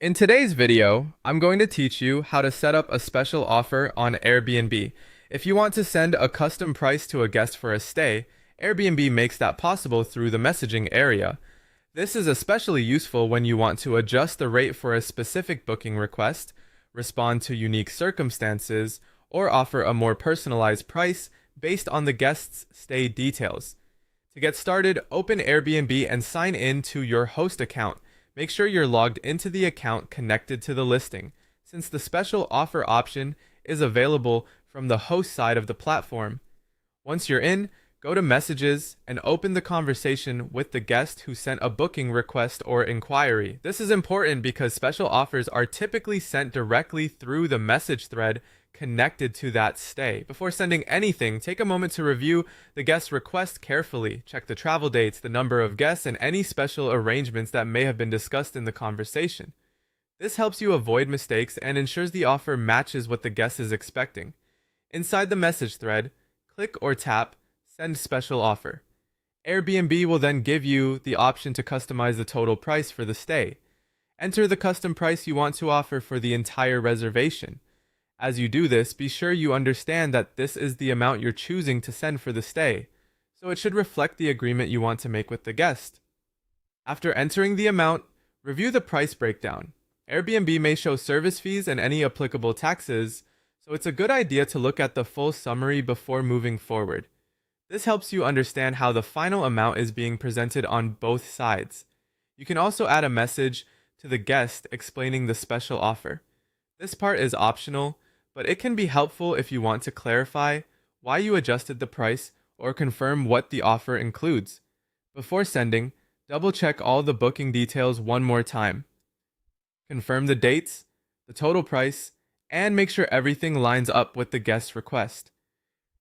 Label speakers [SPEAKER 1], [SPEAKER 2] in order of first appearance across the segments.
[SPEAKER 1] In today's video, I'm going to teach you how to set up a special offer on Airbnb. If you want to send a custom price to a guest for a stay, Airbnb makes that possible through the messaging area. This is especially useful when you want to adjust the rate for a specific booking request, respond to unique circumstances, or offer a more personalized price based on the guest's stay details. To get started, open Airbnb and sign in to your host account. Make sure you're logged into the account connected to the listing, since the special offer option is available from the host side of the platform. Once you're in, go to Messages and open the conversation with the guest who sent a booking request or inquiry. This is important because special offers are typically sent directly through the message thread connected to that stay. Before sending anything, take a moment to review the guest's request carefully. Check the travel dates, the number of guests, and any special arrangements that may have been discussed in the conversation. This helps you avoid mistakes and ensures the offer matches what the guest is expecting. Inside the message thread, click or tap Send Special Offer. Airbnb will then give you the option to customize the total price for the stay. Enter the custom price you want to offer for the entire reservation. As you do this, be sure you understand that this is the amount you're choosing to send for the stay, so it should reflect the agreement you want to make with the guest. After entering the amount, review the price breakdown. Airbnb may show service fees and any applicable taxes, so it's a good idea to look at the full summary before moving forward. This helps you understand how the final amount is being presented on both sides. You can also add a message to the guest explaining the special offer. This part is optional, but it can be helpful if you want to clarify why you adjusted the price or confirm what the offer includes. Before sending, double-check all the booking details one more time. Confirm the dates, the total price, and make sure everything lines up with the guest's request.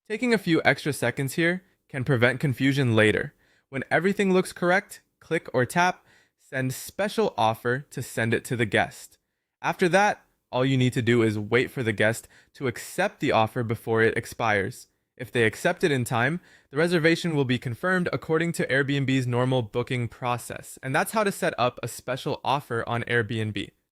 [SPEAKER 1] Taking a few extra seconds here can prevent confusion later. When everything looks correct, click or tap Send Special Offer to send it to the guest. After that, all you need to do is wait for the guest to accept the offer before it expires. If they accept it in time, the reservation will be confirmed according to Airbnb's normal booking process. And that's how to set up a special offer on Airbnb.